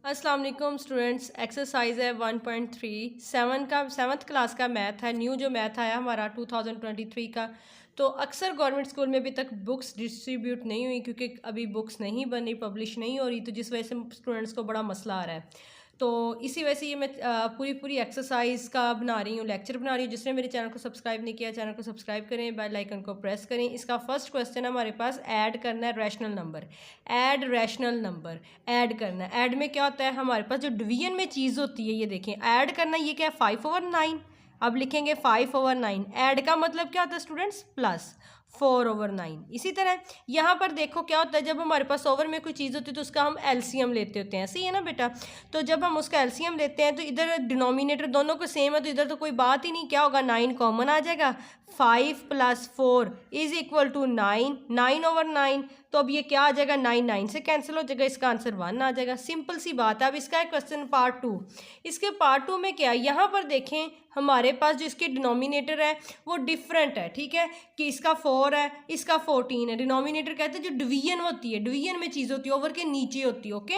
अस्सलाम वालेकुम students. Exercise है 1.3 सेवन्थ क्लास का मैथ है। न्यू जो मैथ आया हमारा 2023 का। तो अक्सर गवर्नमेंट स्कूल में अभी तक बुक्स डिस्ट्रीब्यूट नहीं हुई क्योंकि अभी बुक्स नहीं बनी, पब्लिश नहीं हो रही, तो जिस वजह से स्टूडेंट्स को बड़ा मसला आ रहा है। तो इसी वजह से ये मैं पूरी एक्सरसाइज का बना रही हूँ, लेक्चर बना रही हूँ। जिसने मेरे चैनल को सब्सक्राइब नहीं किया, चैनल को सब्सक्राइब करें, बेल आइकन को प्रेस करें। इसका फर्स्ट क्वेश्चन है हमारे पास, ऐड करना है rational number. Add rational number add करना है। ऐड में क्या होता है, हमारे पास जो डिवीजन में चीज़ होती है, ये देखें ऐड करना, ये क्या है 5/9। अब लिखेंगे 5/9। ऐड का मतलब क्या होता है स्टूडेंट्स, प्लस 4/9। इसी तरह यहाँ पर देखो क्या होता है, जब हमारे पास ओवर में कोई चीज़ होती है तो उसका हम एलसीएम लेते होते हैं, ऐसे ही है ना बेटा। तो जब हम उसका एलसीएम लेते हैं तो इधर डिनोमिनेटर दोनों को सेम है, तो इधर तो कोई बात ही नहीं, क्या होगा 9 कॉमन आ जाएगा। 5 + 4 = 9, 9/9। तो अब ये क्या आ जाएगा, 9 9 से कैंसिल हो जाएगा, इसका आंसर 1 आ जाएगा। सिंपल सी बात है। अब इसका है क्वेश्चन पार्ट 2। इसके पार्ट 2 में क्या है, यहाँ पर देखें हमारे पास जो इसके डिनोमिनेटर है वो डिफरेंट है, ठीक है, कि इसका 4 है, इसका 14 है। डिनोमिनेटर कहते हैं जो डिवीजन होती है, डिवीजन में चीज़ होती है, ओवर के नीचे होती है, ओके।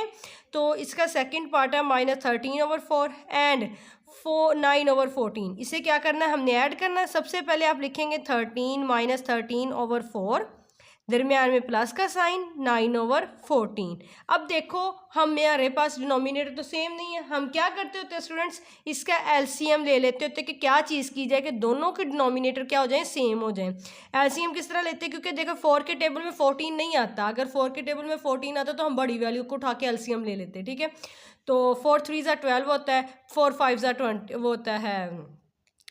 तो इसका सेकंड पार्ट है -13/4 एंड 9/14। इसे क्या करना है, हमने ऐड करना है। सबसे पहले आप लिखेंगे 13 - 13/4, दरमियान में प्लस का साइन, 9/14। अब देखो हमारे पास डिनोमिनेटर तो सेम नहीं है, हम क्या करते होते हैं स्टूडेंट्स, इसका एलसीएम ले लेते होते हैं कि क्या चीज़ की जाए कि दोनों के डिनोमिनेटर क्या हो जाए, सेम हो जाए। एलसीएम किस तरह लेते हैं, क्योंकि देखो 4 के टेबल में 14 नहीं आता। अगर 4 के टेबल में 14 आता तो हम बड़ी वैल्यू को उठा के एलसीएम ले लेते, ठीक है। तो 4 3 ज़ा 12 होता है, 4 5 ज़ा 20 वो होता है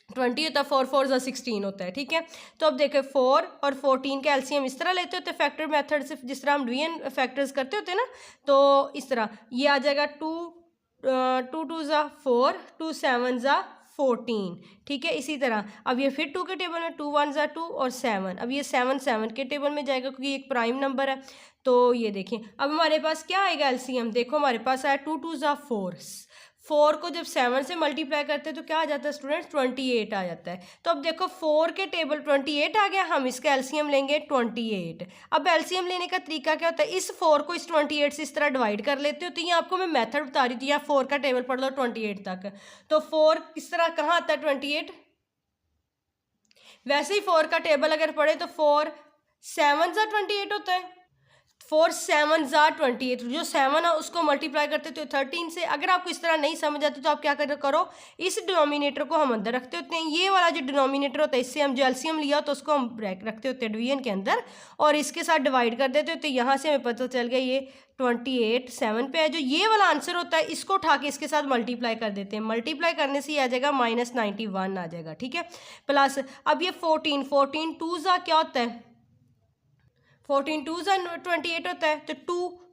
20 होता है, 4 4 ज़ा 16 होता है, ठीक है। तो अब देखें 4 और 14 के एलसीएम इस तरह लेते होते फैक्टर मेथड से, जिस तरह हम डिवीजन फैक्टर्स करते होते हैं ना। तो इस तरह ये आ जाएगा 2 2 ज़ा 4, 2 7 ज़ा 14, ठीक है। इसी तरह अब ये फिर 2 के टेबल में 2 1 ज़ा 2 और 7। अब ये 7 7 के टेबल में जाएगा क्योंकि एक प्राइम नंबर है। तो ये देखें अब हमारे पास क्या आएगा एलसीएम, देखो हमारे पास आया 2 2 ज़ा 4। 4 को जब 7 से मल्टीप्लाई करते हैं तो क्या आ जाता है स्टूडेंट्स, 28 आ जाता है। तो अब देखो 4 के टेबल 28 आ गया, हम इसका एलसीएम लेंगे 28। अब एलसीएम लेने का तरीका क्या होता है, इस 4 को इस 28 से इस तरह डिवाइड कर लेते हो। तो ये आपको मैं मेथड बता रही थी, या 4 का टेबल पढ़ लो 28 तक। तो 4 किस तरह कहाँ आता है 28, वैसे ही 4 का टेबल अगर पढ़े तो 4 7 ज़ा 28 होता है, 4 7 ज़ा 28। जो 7 है उसको मल्टीप्लाई करते तो 13 से। अगर आपको इस तरह नहीं समझ आती तो आप क्या करो, इस डिनोमिनेटर को हम अंदर रखते होते हैं, ये वाला जो डिनोमिनेटर होता है इससे हम जो एलसीएम लिया तो उसको हम रखते होते हैं डिवीजन के अंदर, और इसके साथ डिवाइड कर देते होते। यहाँ से हमें पता चल गया ये 28 7 पे है। जो ये वाला आंसर होता है इसको उठा के इसके साथ मल्टीप्लाई कर देते हैं। मल्टीप्लाई करने से ये आ जाएगा -91 आ जाएगा, ठीक है। प्लस अब ये 14 2 ज़ा क्या होता है, 14 2 ज़ा 28 होता है। तो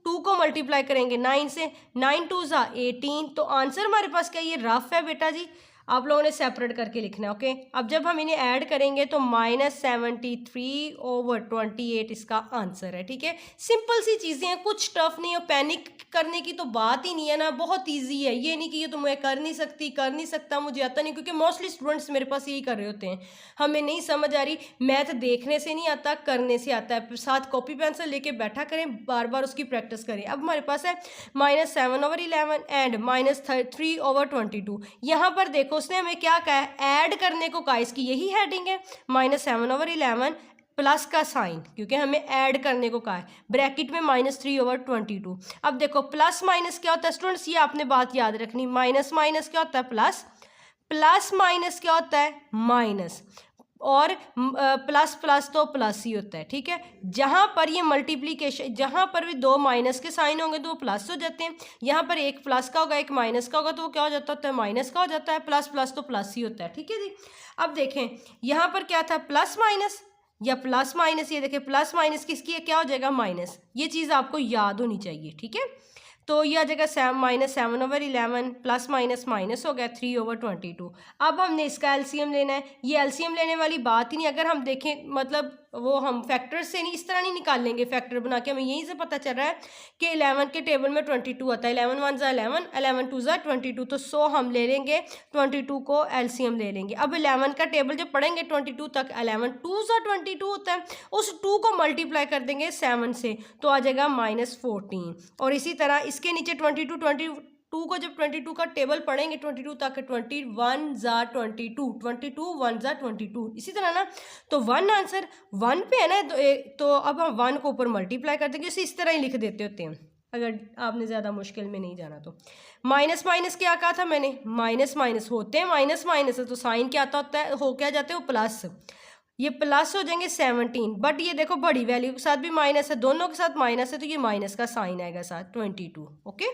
2 को मल्टीप्लाई करेंगे 9 से, 9 2 ज़ा 18। तो आंसर हमारे पास क्या, ये रफ है बेटा जी, आप लोगों ने सेपरेट करके लिखना है, ओके। अब जब हम इन्हें ऐड करेंगे तो -73/28 इसका आंसर है, ठीक है। सिंपल सी चीज़ें हैं, कुछ टफ नहीं है, पैनिक करने की तो बात ही नहीं है ना, बहुत ईजी है। ये नहीं कि ये तो मैं कर नहीं सकती, कर नहीं सकता, मुझे आता नहीं, क्योंकि मोस्टली स्टूडेंट्स मेरे पास यही कर रहे होते हैं, हमें नहीं समझ आ रही। मैथ देखने से नहीं आता, करने से आता है। साथ कॉपी पेंसिल लेके बैठा करें, बार बार उसकी प्रैक्टिस करें। अब हमारे पास है -7/11 एंड -3/22। यहाँ पर देखो उसने हमें क्या कहा है, ऐड करने को कहा, इसकी यही हेडिंग है, -7/11 प्लस का साइन, क्योंकि हमें ऐड करने को कहा है, ब्रैकेट में -3/22। अब देखो प्लस माइनस क्या होता है स्टूडेंट्स, ये आपने बात याद रखनी, माइनस माइनस क्या होता है प्लस, प्लस माइनस क्या होता है माइनस, और प्लस प्लस तो प्लस ही होता है, ठीक है। जहाँ पर ये मल्टीप्लिकेशन, जहाँ पर भी दो माइनस के साइन होंगे तो वो प्लस हो जाते हैं। यहाँ पर एक प्लस का होगा एक माइनस का होगा तो वो क्या हो जाता है, माइनस का हो जाता है। प्लस प्लस तो प्लस ही होता है, ठीक है जी। अब देखें यहाँ पर क्या था, प्लस माइनस या प्लस माइनस, ये देखें प्लस माइनस किसकी क्या हो जाएगा, माइनस। ये चीज़ आपको याद होनी चाहिए, ठीक है। तो ये आ जाएगा -7/11 प्लस माइनस माइनस हो गया 3/22। अब हमने इसका एलसीएम लेना है। ये एलसीएम लेने वाली बात ही नहीं, अगर हम देखें मतलब वो हम फैक्टर से नहीं, इस तरह नहीं निकाल लेंगे, फैक्टर बना के हमें यहीं से पता चल रहा है कि 11 के टेबल में 22 आता है। 11 1 ज़ा 11, 11 2 ज़ा 22। तो 100 हम ले लेंगे, 22 को एलसीएम ले लेंगे। अब 11 का टेबल जब पढ़ेंगे 22 तक, 11 2 ज़ा 22 होता है, उस 2 को मल्टीप्लाई कर देंगे 7 से तो आ जाएगा -14। और इसी तरह इसके नीचे 22 टू को जब 22 का टेबल पढ़ेंगे 22 तक 21 ज़ा 22, 22 1 ज़ा 22, इसी तरह ना। तो 1 आंसर 1 पे है ना, तो अब हम 1 को ऊपर मल्टीप्लाई कर देंगे, इस तरह ही लिख देते होते हैं अगर आपने ज़्यादा मुश्किल में नहीं जाना तो। माइनस माइनस क्या कहा था मैंने, माइनस माइनस होते हैं माइनस माइनस, तो साइन क्या आता होता है, हो क्या जाते हैं वो प्लस, ये प्लस हो जाएंगे 17, बट ये देखो बड़ी वैल्यू के साथ भी माइनस है, दोनों के साथ माइनस है, तो ये माइनस का साइन आएगा साथ 22। ओके,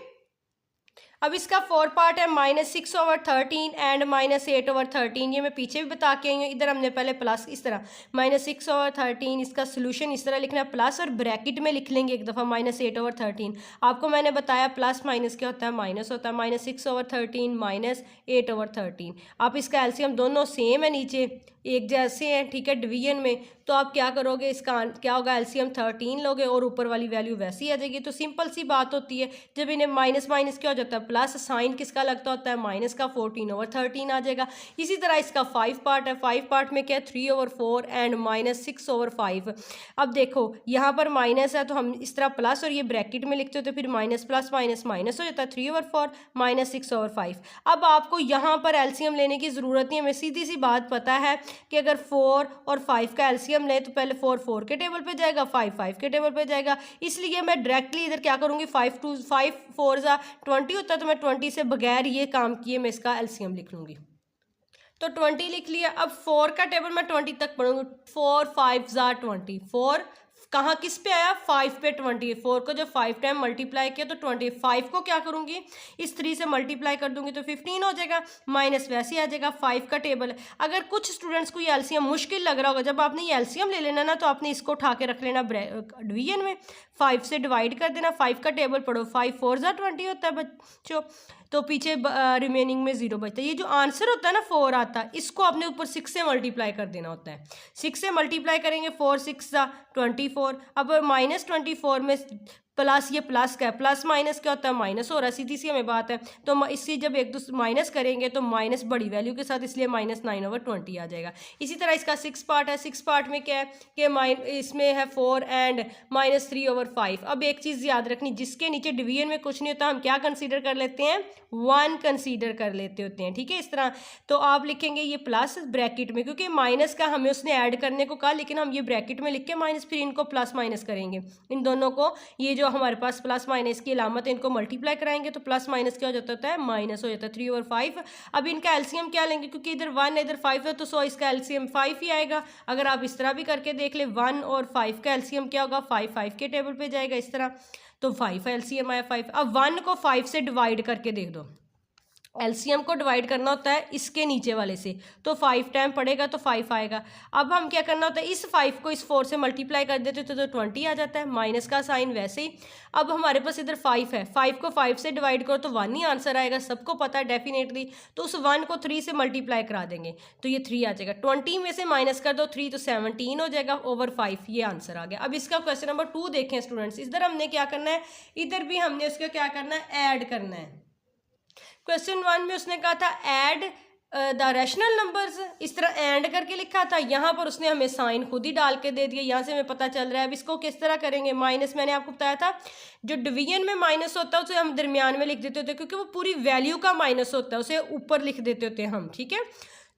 अब इसका 4 पार्ट है -6/13 एंड -8/13, ये मैं पीछे भी बता के आई हूँ। इधर हमने पहले प्लस इस तरह -6/13, इसका सोल्यूशन इस तरह लिखना है प्लस, और ब्रैकेट में लिख लेंगे एक दफ़ा -8/13। आपको मैंने बताया प्लस माइनस क्या होता है, माइनस होता है, -6/13 -8/13। आप इसका एलसीएम दोनों सेम है, नीचे एक जैसे हैं, ठीक है, डिवीजन में। तो आप क्या करोगे, इसका क्या होगा, एलसीएम 13 लोगे और ऊपर वाली वैल्यू वैसी आ जाएगी। तो सिंपल सी बात होती है, जब इन्हें माइनस माइनस क्या हो जाता है प्लस, साइन किसका लगता होता है, माइनस का, 14/13 आ जाएगा। इसी तरह इसका 5 पार्ट है, 5 पार्ट में क्या है 3/4 एंड -6/5। अब देखो यहाँ पर माइनस है तो हम इस तरह प्लस और ये ब्रैकेट में लिखते होते, फिर माइनस प्लस माइनस माइनस हो जाता है 3/4 -6/5। अब आपको यहाँ पर एलसीएम लेने की ज़रूरत नहीं है, हमें सीधी सी बात पता है कि अगर 4 और 5 का एलसीएम ले तो पहले 4 4 के टेबल पे जाएगा, 5 5 के टेबल पे जाएगा। इसलिए मैं डायरेक्टली इधर क्या करूँगी, 5 4 ज़ा 20 होता है, तो मैं 20 से बगैर ये काम किए मैं इसका एलसीएम लिख लूँगी। तो 20 लिख लिया। अब 4 का टेबल मैं 20 तक पढ़ूंगी, 4 5 ज़ा 20, 4 कहाँ किस पे आया, 5 पे 20, 4 को जब 5 टाइम मल्टीप्लाई किया तो 25 को क्या करूँगी, इस 3 से मल्टीप्लाई कर दूंगी तो 15 हो जाएगा, माइनस वैसे आ जाएगा। 5 का टेबल है। अगर कुछ स्टूडेंट्स को ये एलसीएम मुश्किल लग रहा होगा, जब आपने ये एलसीएम ले लेना ना, तो आपने इसको उठा के रख लेना डिवीजन में, 5 से डिवाइड कर देना, 5 का टेबल पढ़ो, 5 4 ज़ा 20 होता है बच्चों, तो पीछे रिमेनिंग में 0 बचता है। ये जो आंसर होता है ना 4 आता है, इसको आपने ऊपर 6 से मल्टीप्लाई कर देना होता है। 6 से मल्टीप्लाई करेंगे, 4 6 ज़ा 24। अब -24 में प्लस, ये प्लस का है, प्लस माइनस क्या होता है, माइनस हो रहा है, सीधी सी हमें बात है। तो इससे जब एक दूसरे माइनस करेंगे तो माइनस बड़ी वैल्यू के साथ, इसलिए -9/20 आ जाएगा। इसी तरह इसका 6 पार्ट है, 6 पार्ट में क्या है कि इसमें है 4 एंड -3/5। अब एक चीज़ याद रखनी, जिसके नीचे डिवीजन में कुछ नहीं होता हम क्या कंसीडर कर लेते हैं, 1 कंसीडर कर लेते होते हैं, ठीक है, इस तरह। तो आप लिखेंगे ये प्लस ब्रैकेट में, क्योंकि माइनस का हमें उसने ऐड करने को कहा, लेकिन हम ये ब्रैकेट में लिख के माइनस, फिर इनको प्लस माइनस करेंगे, इन दोनों को, ये जो हमारे पास प्लस माइनस की अलामत है, इनको मल्टीप्लाई कराएंगे तो प्लस माइनस क्या हो जाता है, माइनस हो जाता है 3/5। अब इनका एलसीएम क्या लेंगे, क्योंकि इधर 1 इधर 5 है, तो सो इसका एलसीएम 5 ही आएगा। अगर आप इस तरह भी करके देख ले, 1 और 5 का एलसीएम क्या होगा, 5 5 के टेबल पे जाएगा इस तरह, तो 5 एलसीएम आया 5। अब 1 को 5 से डिवाइड करके देख दो, एलसीएम को डिवाइड करना होता है इसके नीचे वाले से, तो 5 टाइम पड़ेगा तो 5 आएगा। अब हम क्या करना होता है, इस 5 को इस 4 से मल्टीप्लाई कर देते तो 20 आ जाता है, माइनस का साइन वैसे ही। अब हमारे पास इधर 5 है, 5 को 5 से डिवाइड करो तो 1 ही आंसर आएगा, सबको पता है डेफिनेटली। तो उस 1 को 3 से मल्टीप्लाई करा देंगे तो ये 3 आ जाएगा, 20 में से माइनस कर दो 3 तो 17 हो जाएगा ओवर 5, ये आंसर आ गया। अब इसका क्वेश्चन नंबर 2 देखें स्टूडेंट्स, इधर हमने क्या करना है, इधर भी हमने उसका क्या करना है, ऐड करना है। क्वेश्चन 1 में उसने कहा था ऐड द रैशनल नंबर्स, इस तरह एंड करके लिखा था, यहाँ पर उसने हमें साइन खुद ही डाल के दे दिया, यहाँ से हमें पता चल रहा है। अब इसको किस तरह करेंगे, माइनस मैंने आपको बताया था, जो डिवीजन में माइनस होता है उसे हम दरमियान में लिख देते होते हैं, क्योंकि वो पूरी वैल्यू का माइनस होता है, उसे ऊपर लिख देते होते हैं हम, ठीक है।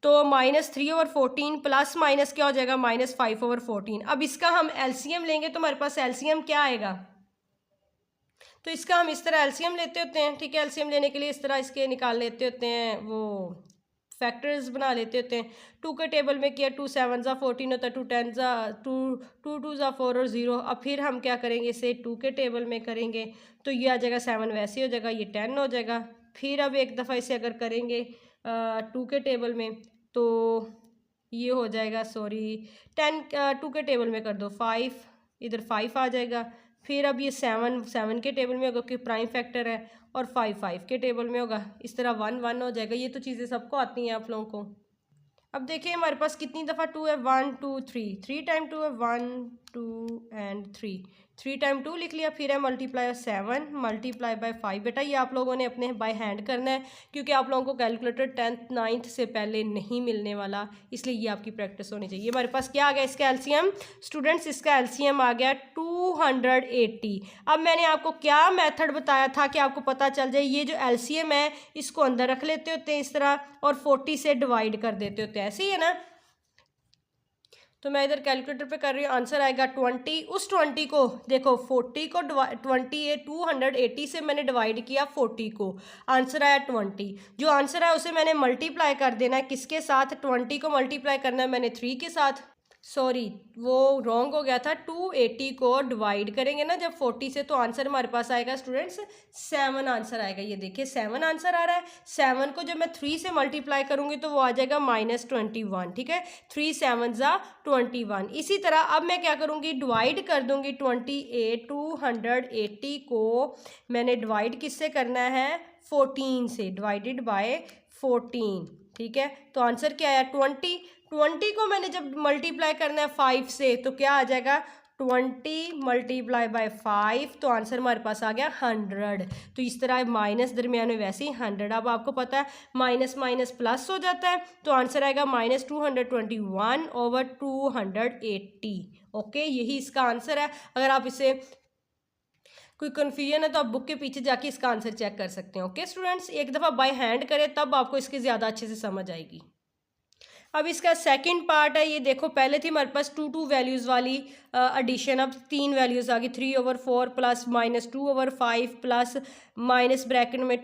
तो -3/14 प्लस माइनस क्या हो जाएगा, -5/14। अब इसका हम एलसीएम लेंगे तो हमारे पास एलसीएम क्या आएगा, तो इसका हम इस तरह एलसीएम लेते होते हैं, ठीक है। एलसीएम लेने के लिए इस तरह इसके निकाल लेते होते हैं, वो फैक्टर्स बना लेते होते हैं। 2 के टेबल में किया, 2 7 ज़ा 14 होता है, 2 10 ज़ा 2 2 ज़ा 4 और 0। अब फिर हम क्या करेंगे, इसे 2 के टेबल में करेंगे तो ये आ जाएगा 7 वैसे हो जाएगा, ये 10 हो जाएगा। फिर अब एक दफ़ा इसे अगर करेंगे 2 के टेबल में तो ये हो जाएगा, सॉरी 10 2 के टेबल में कर दो 5, इधर 5 आ जाएगा। फिर अब ये 7 के टेबल में होगा कि प्राइम फैक्टर है, और 5 के टेबल में होगा, इस तरह 1 1 हो जाएगा। ये तो चीज़ें सबको आती हैं आप लोगों को। अब देखिए हमारे पास कितनी दफ़ा 2 है, 1 2 3 टाइम 2 है, 1 2 एंड 3 3 टाइम 2 लिख लिया, फिर है मल्टीप्लाई 7 मल्टीप्लाई बाय 5। बेटा ये आप लोगों ने अपने बाय हैंड करना है, क्योंकि आप लोगों को कैलकुलेटर 10th 9th से पहले नहीं मिलने वाला, इसलिए ये आपकी प्रैक्टिस होनी चाहिए। हमारे पास क्या आ गया इसका एलसीएम स्टूडेंट्स, इसका एलसीएम आ गया 280। अब मैंने आपको क्या मेथड बताया था कि आपको पता चल जाए, ये जो एलसीएम है इसको अंदर रख लेते होते हैं इस तरह और 40 से डिवाइड कर देते होते हैं, ऐसे ही है ना। तो मैं इधर कैलकुलेटर पे कर रही हूँ, आंसर आएगा 20। उस 20 को देखो 40 को 280 से मैंने डिवाइड किया 40 को, आंसर आया 20। जो आंसर है उसे मैंने मल्टीप्लाई कर देना है किसके साथ, 20 को मल्टीप्लाई करना है मैंने 3 के साथ। सॉरी वो रॉन्ग हो गया था, 280 को डिवाइड करेंगे ना जब 40 से, तो आंसर हमारे पास आएगा स्टूडेंट्स 7 आंसर आएगा। ये देखिए 7 आंसर आ रहा है। 7 को जब मैं 3 से मल्टीप्लाई करूंगी तो वो आ जाएगा -21, ठीक है। 3 7 ज़ा 21। इसी तरह अब मैं क्या करूंगी, डिवाइड कर दूंगी 280 को मैंने डिवाइड किससे करना है, 14 से, डिवाइडेड बाय 14, ठीक है। तो आंसर क्या आया 20 को मैंने जब मल्टीप्लाई करना है 5 से तो क्या आ जाएगा 20 मल्टीप्लाई बाय 5, तो आंसर हमारे पास आ गया 100। तो इस तरह माइनस दरमियान में वैसे ही 100। अब आपको पता है माइनस माइनस प्लस हो जाता है, तो आंसर आएगा -221/280। ओके, यही इसका आंसर है। अगर आप इसे कोई कन्फ्यूजन है तो आप बुक के पीछे जाके इसका आंसर चेक कर सकते हैं। ओके स्टूडेंट्स, एक दफ़ा बाय हैंड करें तब आपको इसकी ज़्यादा अच्छे से समझ आएगी। अब इसका सेकंड पार्ट है, ये देखो पहले थी हमारे पास 2 वैल्यूज़ वाली एडिशन, अब 3 वैल्यूज़ आ गई, 3/4 प्लस -2/5 प्लस माइनस ब्रैकेट में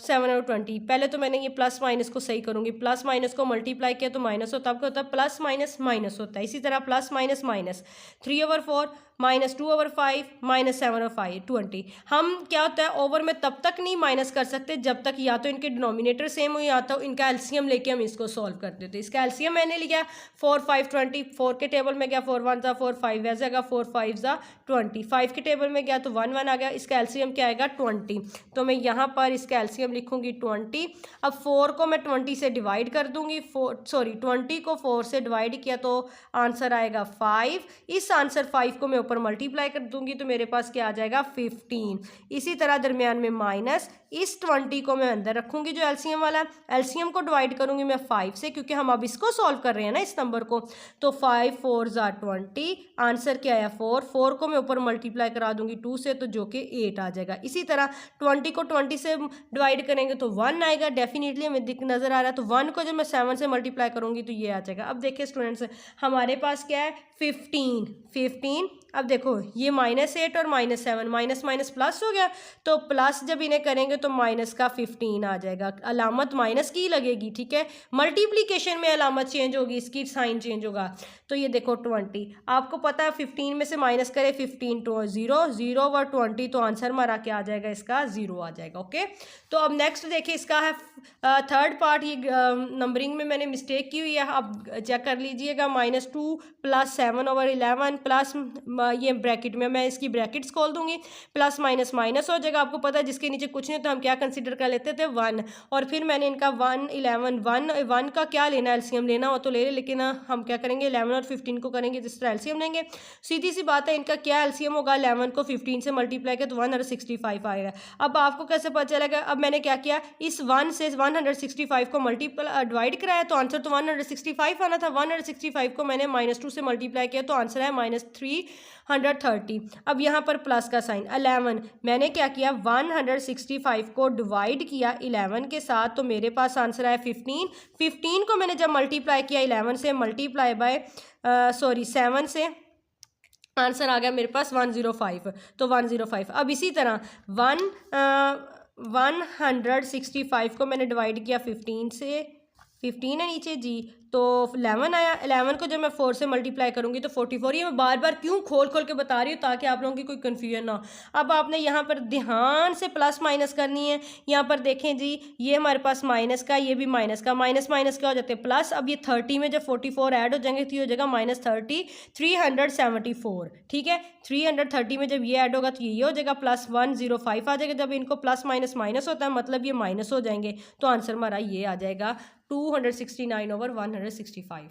7/20। पहले तो मैंने ये प्लस माइनस को सही करूँगी, प्लस माइनस को मल्टीप्लाई किया तो माइनस होता है, आपको होता है प्लस माइनस माइनस होता है। इसी तरह प्लस माइनस माइनस 3/4 -2/5 -7/20। हम क्या होता है ओवर में तब तक नहीं माइनस कर सकते जब तक या तो इनके डिनोमिनेटर सेम हो या तो इनका एलसीएम लेके हम इसको सॉल्व कर देते। इसका एलसीएम मैंने लिया 4 5 20, 4 के टेबल में गया 4 1 ज़ा 4 5 वैसे आएगा 4 5 ज़ा 20, 5 के टेबल में गया तो 1 1 आ गया, इसका एलसीएम क्या आएगा 20। तो मैं यहाँ पर इसका एलसीएम लिखूंगी 20। अब 4 को मैं 20 से डिवाइड कर दूंगी, 20 को 4 से डिवाइड किया तो आंसर आएगा 5। इस आंसर 5 को मैं ऊपर मल्टीप्लाई कर दूंगी तो मेरे पास क्या आ जाएगा 15। इसी तरह दरमियान में माइनस, इस 20 को मैं अंदर रखूंगी जो एलसीएम वाला है, एलसीएम को डिवाइड करूंगी मैं 5 से, क्योंकि हम अब इसको सॉल्व कर रहे हैं ना इस नंबर को। तो 5 4 ज़ा 20, आंसर क्या आया 4। 4 को मैं ऊपर मल्टीप्लाई करा दूंगी 2 से तो जो कि 8 आ जाएगा। इसी तरह 20 को 20 से डिवाइड करेंगे तो 1 आएगा, डेफिनेटली हमें नजर आ रहा है। तो 1 को जब मैं 7 से मल्टीप्लाई करूंगी तो ये आ जाएगा। अब देखिए स्टूडेंट्स हमारे पास क्या है 15। अब देखो ये -8 और -7, माइनस माइनस प्लस हो गया, तो प्लस जब इन्हें करेंगे तो माइनस का 15 आ जाएगा, अलामत माइनस की लगेगी, ठीक है। मल्टीप्लिकेशन में अलामत चेंज होगी, इसकी साइन चेंज होगा। तो ये देखो 20, आपको पता है 15 में से माइनस करें 15 तो 0 0 और 20, तो आंसर हमारा क्या आ जाएगा इसका 0 आ जाएगा। ओके, तो अब नेक्स्ट देखिए इसका है थर्ड पार्ट। ये नंबरिंग में मैंने मिस्टेक की हुई है, आप चेक कर लीजिएगा। -2 प्लस 7/11 प्लस ये ब्रैकेट में मैं इसकी ब्रैकेट्स खोल दूंगी, प्लस माइनस माइनस हो जाएगा। आपको पता है जिसके नीचे कुछ नहीं तो हम क्या कंसीडर कर लेते थे 1, और फिर मैंने इनका 1 11 1 का क्या लेना है एलसीएम लेना हो तो ले, लेकिन हम क्या करेंगे 11 और 15 को करेंगे जिस तरह एलसीएम लेंगे। सीधी सी बात है, इनका क्या एलसीएम होगा, 11 को 15 से मल्टीप्लाई किया तो 165 आएगा। अब आपको कैसे पता चलेगा, अब मैंने क्या किया इस 1 से 165 को मल्टीप्लाई डिवाइड कराया तो आंसर तो 165 आना था। 165 को मैंने -2 से मल्टीप्लाई किया तो आंसर है -330। अब यहाँ पर प्लस का साइन 11, मैंने क्या किया 165 को डिवाइड किया 11 के साथ तो मेरे पास आंसर आया 15। 15 को मैंने जब मल्टीप्लाई किया 11 से मल्टीप्लाई बाय 7 से, आंसर आ गया मेरे पास 105, तो 105। अब इसी तरह 165 को मैंने डिवाइड किया 15 से, 15 है नीचे जी, तो 11 आया। 11 को जब मैं 4 से मल्टीप्लाई करूंगी तो 44। ये मैं बार बार क्यों खोल खोल के बता रही हूँ ताकि आप लोगों की कोई कन्फ्यूजन ना हो। अब आपने यहाँ पर ध्यान से प्लस माइनस करनी है। यहाँ पर देखें जी, ये हमारे पास माइनस का, ये भी माइनस का, माइनस माइनस क्या हो जाते हैं प्लस। अब ये 30 में जब 44 ऐड हो जाएंगे तो ये हो जाएगा -30 374, ठीक है। 330 में जब ये ऐड होगा तो ये हो जाएगा +105 आ जाएगा। जब इनको प्लस माइनस माइनस होता है मतलब ये माइनस हो जाएंगे, तो आंसर हमारा ये आ जाएगा 269/165।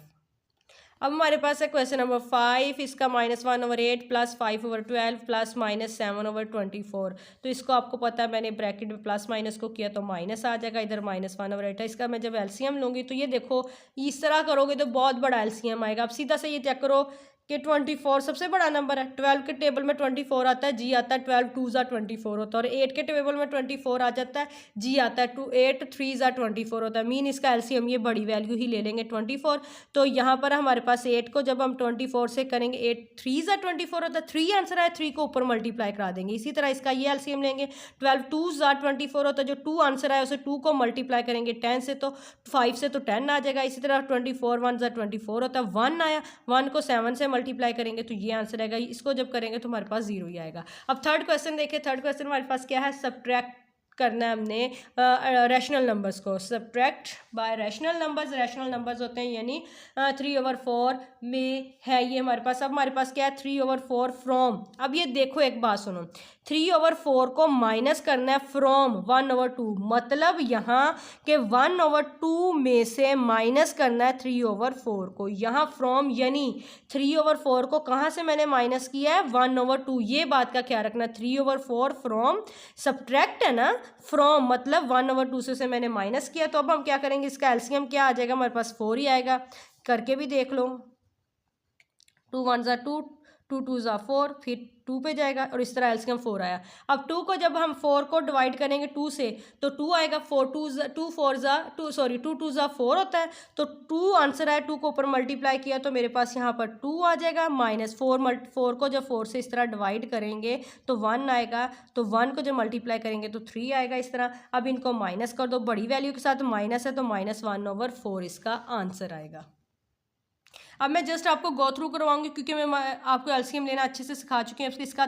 अब हमारे पास है क्वेश्चन नंबर 5, इसका -1/8 + 5/12 + -7/24। तो इसको आपको पता है, मैंने ब्रैकेट में प्लस माइनस को किया तो माइनस आ जाएगा, इधर -1/8 है। इसका मैं जब एलसीएम लूँगी तो ये देखो इस तरह करोगे तो बहुत बड़ा एलसीएम आएगा। अब सीधा से ये चेक करो कि 24 सबसे बड़ा नंबर है। 12 के टेबल में 24 आता है, जी आता है, 12 2 24 होता है। और 8 के टेबल में 24 आ जाता है, जी आता है, 8 3 24 होता है। मीन इसका एलसीएम ये बड़ी वैल्यू ही ले लेंगे 24। तो यहाँ पर हमारे पास 8 को जब हम 24 से करेंगे, 8 3 24 होता है, 3 आंसर है, 3 को ऊपर मल्टीप्लाई करा देंगे। इसी तरह इसका ये एलसीएम लेंगे, 12 2 24 होता है, जो 2 आंसर है उसे 2 को मल्टीप्लाई करेंगे 10 से, तो 5 से तो 10 आ जाएगा। इसी तरह 24 1 24 होता है, 1 आया, 1 को 7 से मल्टीप्लाई करेंगे तो ये आंसर आएगा। इसको जब करेंगे तो हमारे पास 0 ही आएगा। अब थर्ड क्वेश्चन देखिए, थर्ड क्वेश्चन हमारे पास क्या है, सब्ट्रैक्ट करना है हमने रैशनल नंबर्स को। Subtract bye rational numbers, rational numbers होते हैं यानी 3/4 में है ये हमारे पास। अब हमारे पास क्या है, 3/4 फ्रॉम। अब ये देखो एक बात सुनो, 3/4 को माइनस करना है फ्रॉम 1/2, मतलब यहाँ के 1/2 में से माइनस करना है 3/4 को। यहाँ फ्रॉम यानी 3/4 को कहाँ से मैंने माइनस किया है, 1/2। ये बात का ख्याल रखना, 3/4 फ्रॉम, सब्ट्रैक्ट है ना, फ्रॉम मतलब 1/2 से मैंने माइनस किया। तो अब हम क्या करेंगे, इसका एलसीएम क्या आ जाएगा, हमारे पास 4 ही आएगा। करके भी देख लो, 2 1 2, 2 2 4, फिर 2 पे जाएगा और इस तरह एलसीएम 4 आया। अब 2 को जब हम 4 को डिवाइड करेंगे 2 से तो 2 आएगा, 4 2 4 2 सॉरी 2 2 4 होता है, तो 2 आंसर है। 2 को ऊपर मल्टीप्लाई किया तो मेरे पास यहाँ पर 2 आ जाएगा, -4 को जब 4 से इस तरह डिवाइड करेंगे तो 1 आएगा, तो 1 को जब मल्टीप्लाई करेंगे तो 3 आएगा इस तरह। अब इनको माइनस कर दो, बड़ी वैल्यू के साथ माइनस है तो -1/4 इसका आंसर आएगा। अब मैं जस्ट आपको गो थ्रू करवाऊंगी क्योंकि मैं आपको एलसीएम लेना अच्छे से सिखा चुकी हूँ। इसका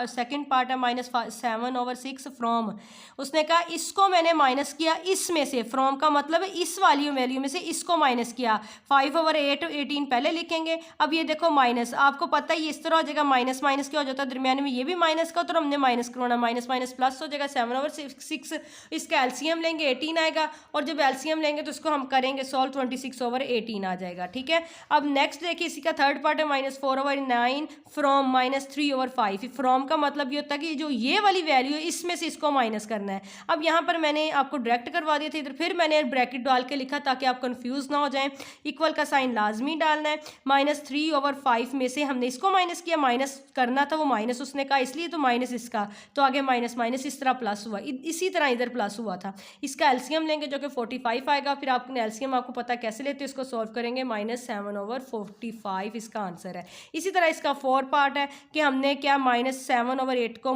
सेकंड पार्ट है -7/6 फ्रॉम। उसने कहा इसको मैंने माइनस किया इसमें से, फ्रॉम का मतलब है इस वाली वैल्यू में से इसको माइनस किया। 5/8 18 पहले लिखेंगे। अब ये देखो माइनस, आपको पता है ये इस तरह हो जाएगा, माइनस माइनस क्या हो जाता है दरमियान में, ये भी माइनस का, तो हमने माइनस करवाना, माइनस माइनस प्लस हो जाएगा। 7/6 इसका एलसीएम लेंगे 18 आएगा, और जब एलसीएम लेंगे तो इसको हम करेंगे सॉल्व, 26/18 आ जाएगा। ठीक है, अब नेक्स्ट देखिए इसी का थर्ड पार्ट है -4/9 फ्रॉम -3/5। फ्रॉम का मतलब ये होता है कि जो ये वाली वैल्यू है इसमें से इसको माइनस करना है। अब यहाँ पर मैंने आपको डायरेक्ट करवा दिया था इधर, फिर मैंने ब्रैकेट डाल के लिखा ताकि आप कंफ्यूज ना हो जाएं। इक्वल का साइन लाजमी डालना है। -3/5 में से हमने इसको माइनस किया, माइनस करना था वो माइनस उसने कहा इसलिए, तो माइनस इसका, तो आगे माइनस माइनस इस तरह प्लस हुआ, इसी तरह इधर प्लस हुआ था। इसका एलसीएम लेंगे जो कि 45 आएगा। फिर आपने एलसीएम आपको पता कैसे लेते हैं, इसको सॉल्व करेंगे, -7/45 इसका आंसर है। इसी तरह इसका 4 पार्ट है कि हमने क्या -7/8 को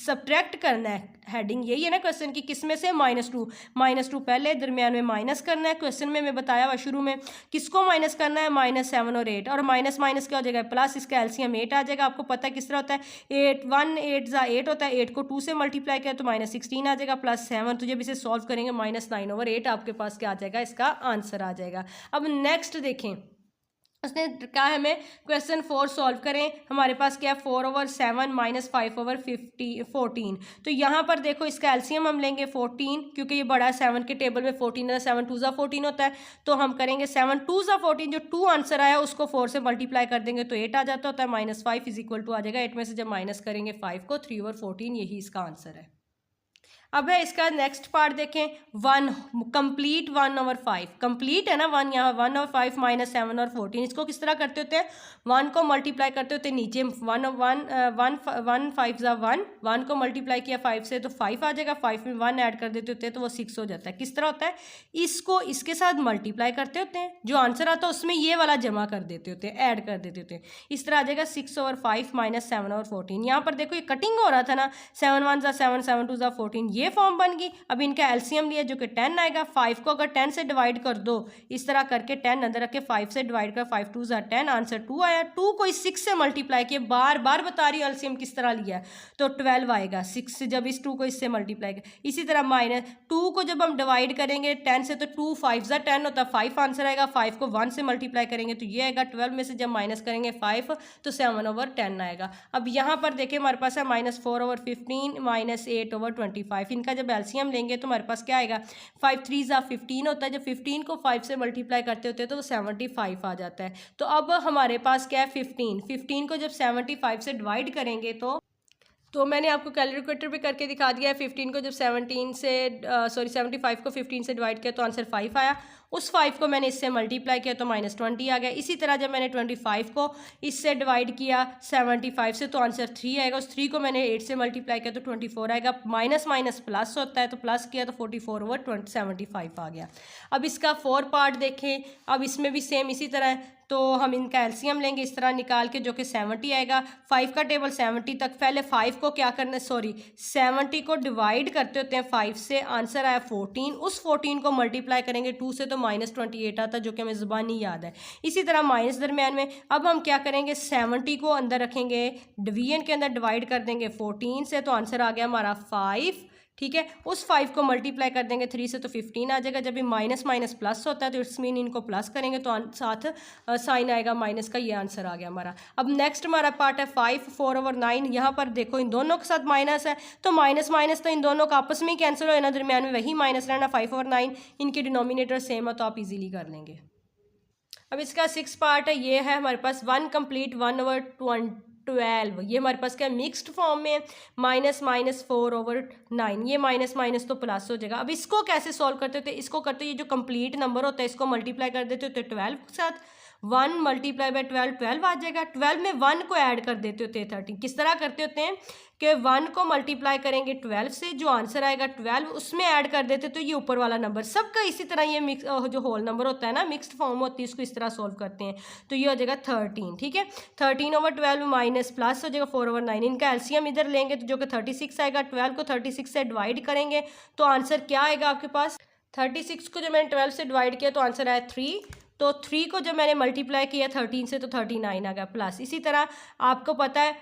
सब्ट्रैक्ट करना है। हेडिंग यही है ना क्वेश्चन की, किस में से, -2 पहले, दरमियान में माइनस करना है। क्वेश्चन में मैं बताया हुआ शुरू में किसको माइनस करना है, -7 और 8, और माइनस माइनस क्या हो जाएगा प्लस, इसका एलसीएम 8 आ जाएगा। आपको पता है किस तरह होता है, 8 1 8 8 होता है, 8 को 2 से मल्टीप्लाई किया तो -16 आ जाएगा, +7, तो जब इसे सॉल्व करेंगे -9/8 आपके पास क्या आ जाएगा, इसका आंसर आ जाएगा। अब नेक्स्ट देखें, उसने कहा है हमें क्वेश्चन 4 सॉल्व करें। हमारे पास क्या है, 4/7 -5/14। तो यहाँ पर देखो इसका एलसीएम हम लेंगे 14, क्योंकि ये बड़ा 7 के टेबल में 14 है, 7 2 14 होता है, तो हम करेंगे 7 2 14, जो 2 आंसर आया उसको 4 से मल्टीप्लाई कर देंगे तो 8 आ जाता होता है, -5 = आ जाएगा 8 में से जब माइनस करेंगे 5 को, 3/14 यही इसका आंसर है। अब है इसका नेक्स्ट पार्ट देखें, 1 कंप्लीट 1/5 कंप्लीट है ना, 1 यहाँ 1/5 -7 और 14, इसको किस तरह करते होते हैं, 1 को मल्टीप्लाई करते होते हैं नीचे, 1 5 1, 1 को मल्टीप्लाई किया 5 से तो 5 आ जाएगा, 5 में 1 ऐड कर देते होते हैं तो वो 6 हो जाता है। किस तरह होता है, इसको इसके साथ मल्टीप्लाई करते होते हैं, जो आंसर आता है उसमें ये वाला जमा कर देते होते हैं, ऐड कर देते होते हैं, इस तरह आ जाएगा 6/5 -7/14। यहाँ पर देखो ये कटिंग हो रहा था ना, 7 1 7 7 2 14, ये फॉर्म बन गई। अब इनका एलसीएम लिया जो कि 10 आएगा। 5 को अगर 10 से डिवाइड कर दो, इस तरह करके 10 अंदर रख के 5 से डिवाइड कर, 5 2 10, आंसर 2 आया। 2 को इस 6 से मल्टीप्लाई किया, बार बार बता रही हूँ एलसीएम किस तरह लिया, तो 12 आएगा। 6 से जब इस 2 को इससे मल्टीप्लाई किया, इसी तरह -2 को जब हम डिवाइड करेंगे 10 से तो 2 5 10 होता है, 5 आंसर आएगा। 5 को 1 से मल्टीप्लाई करेंगे तो ये आएगा। 12 में से जब माइनस करेंगे 5 तो 7/10 आएगा। अब यहाँ पर देखिए हमारे पास है -4/15 -8/25, 5। इनका जब एलसीएम लेंगे तो हमारे पास क्या आएगा, 5 3 ज़ा 15 होता है। जब 15 को 5 से मल्टीप्लाई करते होते हैं तो वो 75 आ जाता है। तो अब हमारे पास क्या है 15 को जब 75 से डिवाइड करेंगे तो मैंने आपको कैलकुलेटर पे करके दिखा दिया है। 15 को जब 75 को 15 से डिवाइड किया तो आंसर 5 आया। उस 5 को मैंने इससे मल्टीप्लाई किया तो -20 आ गया। इसी तरह जब मैंने 25 को इससे डिवाइड किया 75 से तो आंसर 3 आएगा। उस 3 को मैंने 8 से मल्टीप्लाई किया तो 24 आएगा। माइनस माइनस प्लस होता है तो प्लस किया तो 44/75 आ गया। अब इसका 4 पार्ट देखें। अब इसमें भी सेम इसी तरह है, तो हम इनका एलसीएम लेंगे इस तरह निकाल के, जो कि 70 आएगा। 5 का टेबल 70 तक, पहले 5 को क्या करना है, 70 को डिवाइड करते होते हैं 5 से, आंसर आया 14। उस 14 को मल्टीप्लाई करेंगे 2 से तो -28 आता है, जो कि हमें ज़ुबानी याद है। इसी तरह माइनस दरमियान में अब हम क्या करेंगे, 70 को अंदर रखेंगे, डिवीजन के अंदर डिवाइड कर देंगे 14 से, तो आंसर आ गया हमारा 5। ठीक है, उस 5 को मल्टीप्लाई कर देंगे 3 से तो 15 आ जाएगा। जब भी माइनस माइनस प्लस होता है तो इट्स मीन इनको प्लस करेंगे तो साथ साइन आएगा माइनस का। ये आंसर आ गया हमारा। अब नेक्स्ट हमारा पार्ट है 5 4/9। यहाँ पर देखो इन दोनों के साथ माइनस है तो माइनस माइनस तो इन दोनों का आपस में ही कैंसिल हो जाना, दरमियान में वही माइनस रहना। 5/9 इनके डिनोमिनेटर सेम है तो आप इजीली कर लेंगे। अब इसका 6 पार्ट है, ये है हमारे पास 1 कंप्लीट 1/12। ये हमारे पास क्या मिक्स्ड फॉर्म में -4/9। ये माइनस माइनस तो प्लस हो जाएगा। अब इसको कैसे सॉल्व करते थे, इसको करते ये जो कंप्लीट नंबर होता है इसको मल्टीप्लाई कर देते होते 12 के साथ। 1 × 12 12 आ जाएगा। 12 में 1 को ऐड कर देते होते हैं 13। किस तरह करते होते हैं कि 1 को मल्टीप्लाई करेंगे 12 से, जो आंसर आएगा 12 उसमें ऐड कर देते तो ये ऊपर वाला नंबर सबका इसी तरह ये मिक्स जो होल नंबर होता है ना, मिक्स्ड फॉर्म होती है, इसको इस तरह सॉल्व करते हैं तो ये हो जाएगा 13। ठीक है, 13/12 माइनस प्लस हो जाएगा 4/9। इनका एलसीएम इधर लेंगे तो जो कि 36 आएगा। 12 को 36 से डिवाइड करेंगे तो आंसर क्या आएगा आपके पास, 36 को जब मैंने 12 से डिवाइड किया तो आंसर आया 3। तो 3 को जब मैंने मल्टीप्लाई किया 13 से तो 39 आ गया प्लस। इसी तरह आपको पता है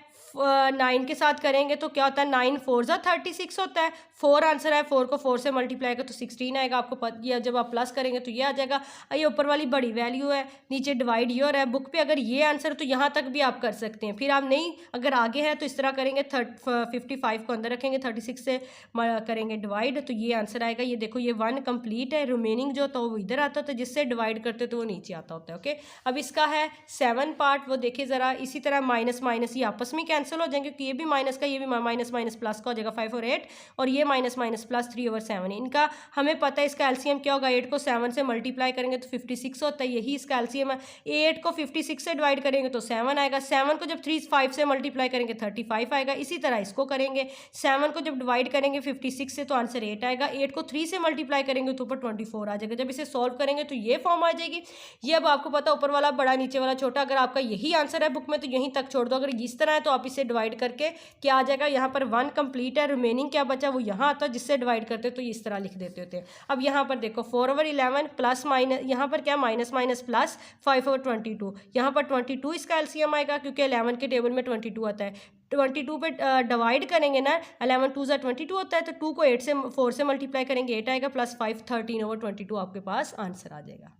9 के साथ करेंगे तो क्या होता है, 9 4 ज़ा 36 होता है। 4 आंसर है, 4 को 4 से मल्टीप्लाई करें तो 16 आएगा। आपको पता, ये जब आप प्लस करेंगे तो ये आ जाएगा। ये ऊपर वाली बड़ी वैल्यू है, नीचे डिवाइड ये हो रहा है। बुक पे अगर ये आंसर तो यहाँ तक भी आप कर सकते हैं। फिर आप नहीं, अगर आगे है तो इस तरह करेंगे, 55 को अंदर रखेंगे, 36 से करेंगे डिवाइड तो ये आंसर आएगा। ये देखो ये 1 कंप्लीट है, रिमेनिंग जो होता है वो इधर आता होता है, जिससे डिवाइड करते तो वो नीचे आता होता है। ओके, अब इसका है 7 पार्ट, वो देखिए ज़रा। इसी तरह माइनस माइनस ये आपस में कैंसिल हो जाएंगे क्योंकि ये भी माइनस का, ये भी माइनस माइनस प्लस का हो जाएगा 5 और 8, और ये माइनस माइनस प्लस 3/7। इनका हमें पता है इसका एलसीएम क्या होगा, 8 को 7 से मल्टीप्लाई करेंगे तो 56 होता है, यही इसका एलसीएम है। 8 को 56 से डिवाइड करेंगे तो 7 आएगा। 7 को जब 5 से मल्टीप्लाई करेंगे 35 आएगा। इसी तरह इसको करेंगे, 7 को जब डिवाइड करेंगे 56 से तो आंसर 8 आएगा। 8 को 3 से मल्टीप्लाई करेंगे तो ऊपर 24 आ जाएगा। जब इसे सॉल्व करेंगे तो ये फॉर्म आ जाएगी। ये अब आपको पता ऊपर वाला बड़ा नीचे वाला छोटा, अगर आपका यही आंसर है बुक में तो यहीं तक छोड़ दो। अगर इस तरह है तो आप इसे डिवाइड करके क्या आ जाएगा, यहाँ पर 1 कंप्लीट है, रिमेनिंग क्या बचा वो यहाँ आता है, जिससे डिवाइड करते तो इस तरह लिख देते होते हैं। अब यहाँ पर देखो 4/11 प्लस माइनस, यहाँ पर क्या माइनस माइनस प्लस 5/22। यहाँ पर 22 इसका एलसीएम आएगा क्योंकि 11 के टेबल में 22 आता है। 22 पे डिवाइड करेंगे ना, 11 2 ज़ा 22 होता है तो 2 को 4 से मल्टीप्लाई करेंगे 8 आएगा, प्लस 5 13/22 आपके पास आंसर आ जाएगा।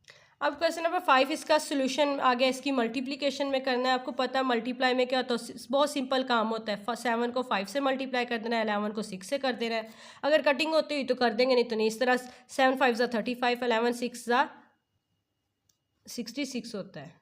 अब क्वेश्चन नंबर 5, इसका सोल्यूशन आ गया, इसकी मल्टीप्लिकेशन में करना है। आपको पता है मल्टीप्लाई में क्या होता है, बहुत सिंपल काम होता है। 7 को 5 से मल्टीप्लाई कर देना है, 11 को 6 से कर देना है। अगर कटिंग होती हुई तो कर देंगे, नहीं तो नहीं। इस तरह 7 5 ज़ा 35, 11 6 ज़ा 66 होता है,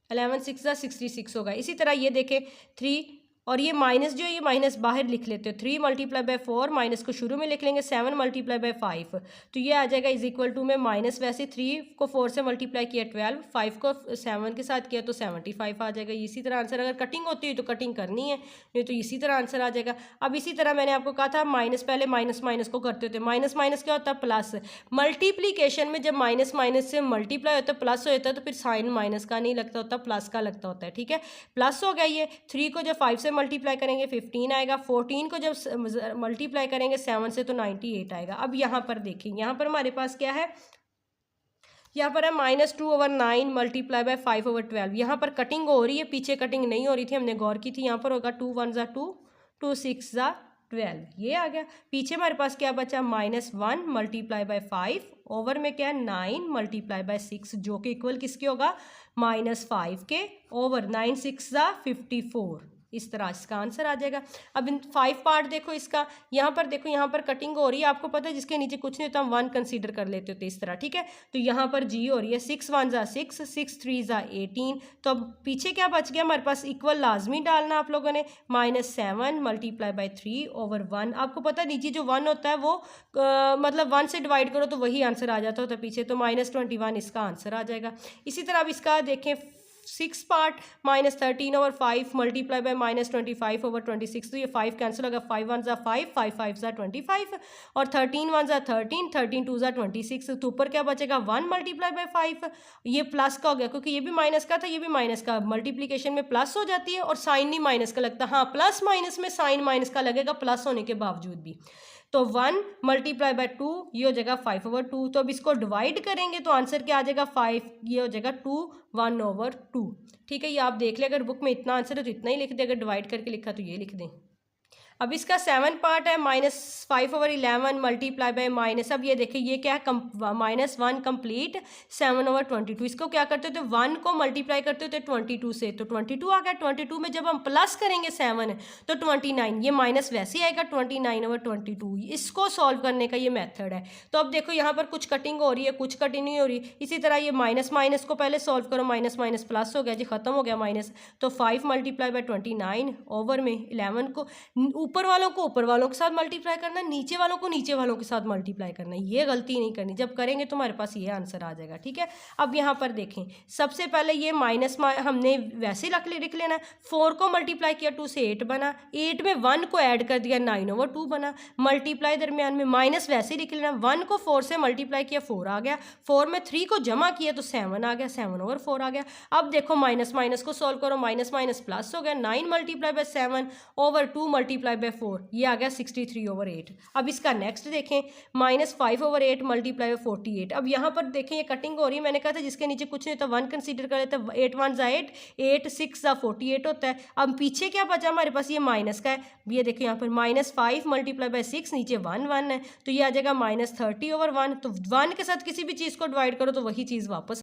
11 6 ज़ा 66 होगा। इसी तरह ये देखें 3, और ये माइनस जो है ये माइनस बाहर लिख लेते हो। 3 × 4 माइनस को शुरू में लिख लेंगे, 7 × 5 तो ये आ जाएगा इज इक्वल टू में माइनस, वैसे 3 को 4 से मल्टीप्लाई किया 12, 5 को 7 के साथ किया तो 75 आ जाएगा। इसी तरह आंसर, अगर कटिंग होती है तो कटिंग करनी है, नहीं तो इसी तरह आंसर आ जाएगा। अब इसी तरह मैंने आपको कहा था माइनस, पहले माइनस माइनस को करते होते, माइनस माइनस क्या होता है प्लस। मल्टीप्लीकेशन में जब माइनस माइनस से मल्टीप्लाई होता है प्लस हो जाता है तो फिर साइन माइनस का नहीं लगता होता, प्लस का लगता होता है। ठीक है, प्लस हो गया ये। 3 को जब 5 से मल्टीप्लाई करेंगे 15 आएगा। 14 को जब मल्टीप्लाई करेंगे 7 से तो 98 आएगा। अब यहाँ पर देखें, यहाँ पर हमारे पास क्या है, यहाँ पर है -2/9 × 5/12। यहाँ पर कटिंग हो रही है, पीछे कटिंग नहीं हो रही थी, हमने गौर की थी। यहाँ पर होगा 2 1 ज़ा 2, 2 6 ज़ा 12, ये आ गया। पीछे हमारे पास क्या बचा, -1 × 5 ओवर में क्या है 9 × 6, जो कि इक्वल किसके होगा, -5 के ओवर 9 6 ज़ा 54। इस तरह इसका आंसर आ जाएगा। अब इन 5 पार्ट देखो इसका, यहाँ पर देखो, यहाँ पर कटिंग हो रही है, आपको पता है जिसके नीचे कुछ नहीं होता हम 1 कंसीडर कर लेते होते इस तरह, ठीक है। तो यहाँ पर जी हो रही है 6 1 ज़ा 6, 6 3 ज़ा 18। तो अब पीछे क्या बच गया हमारे पास, इक्वल लाजमी डालना आप लोगों ने, -7 मल्टीप्लाई बाई 3 ओवर 1। आपको पता है नीचे जो 1 होता है वो मतलब 1 से डिवाइड करो तो वही आंसर आ जाता होता है पीछे, तो -21 इसका आंसर आ जाएगा। इसी तरह अब इसका देखें 6 part, -13 over 5 multiply by -25 over 26। तो ये 5 कैंसिल होगा, 5 1 ज़ा 5, 5 5 ज़ा 25 और 13 1 ज़ा 13, 13 2 ज़ा 26। तो ऊपर क्या बचेगा 1 मल्टीप्लाई बाय 5, ये प्लस का हो गया क्योंकि ये भी माइनस का था ये भी माइनस का, मल्टीप्लीकेशन में प्लस हो जाती है और साइन नहीं माइनस का लगता, हाँ प्लस माइनस में साइन माइनस का लगेगा प्लस होने के बावजूद भी। तो 1 मल्टीप्लाई बाय 2 ये हो जाएगा 5 ओवर 2। तो अब इसको डिवाइड करेंगे तो आंसर क्या आ जाएगा 5, ये हो जाएगा 2 1 ओवर 2। ठीक है, ये आप देख लें, अगर बुक में इतना आंसर है तो इतना ही लिख दें, अगर डिवाइड करके लिखा तो ये लिख दें। अब इसका 7 पार्ट है, -5 ओवर 11 मल्टीप्लाई बाय माइनस, अब ये देखिए ये क्या है -1 कंप्लीट 7 ओवर 22। इसको क्या करते थे 1 को मल्टीप्लाई करते थे 22 से, तो 22 आ गया। 22 में जब हम प्लस करेंगे 7 तो 29, ये माइनस वैसे ही आएगा 29 ओवर 22। इसको सॉल्व करने का ये मेथड है। तो अब देखो यहाँ पर कुछ कटिंग हो रही है, कुछ कटिंग नहीं हो रही। इसी तरह ये माइनस माइनस को पहले सॉल्व करो, माइनस माइनस प्लस हो गया जी, खत्म हो गया माइनस। तो 5 मल्टीप्लाई बाय 29 ओवर में 11 को ऊपर वालों को ऊपर वालों के साथ मल्टीप्लाई करना, नीचे वालों को नीचे वालों के साथ मल्टीप्लाई करना। ये गलती नहीं करनी, जब करेंगे तो हमारे पास ये आंसर आ जाएगा। ठीक है, अब यहाँ पर देखें, सबसे पहले ये माइनस हमने वैसे लिख लेना। 4 को मल्टीप्लाई किया 2 से 8 बना, 8 में 1 को ऐड कर दिया 9 ओवर 2 बना। मल्टीप्लाई दरमियान में माइनस वैसे लिख लेना, 1 को 4 से मल्टीप्लाई किया 4 आ गया, 4 में 3 को जमा किया तो 7 आ गया, 7 ओवर 4 आ गया। अब देखो माइनस माइनस को सॉल्व करो, माइनस माइनस प्लस हो गया, 9 multiply by 7 over 2 multiply by 4, ये आ गया 63 ओवर 8। अब इसका नेक्स्ट देखें, -5 ओवर 8 मल्टीप्लाई बाय 48। अब यहाँ पर देखें ये कटिंग हो रही है, मैंने कहा था जिसके नीचे कुछ नहीं होता 1 कंसीडर कर लेते, 8 1 ज़ा 8, 8 6 ज़ा 48 होता है। अब पीछे क्या बचा हमारे पास, ये माइनस का है, ये देखो यहाँ पर -5 मल्टीप्लाई बाय 6, नीचे 1 1 है, तो ये आ जाएगा -30 ओवर 1। तो 1 के साथ किसी भी चीज़ को डिवाइड करो तो वही चीज़ वापस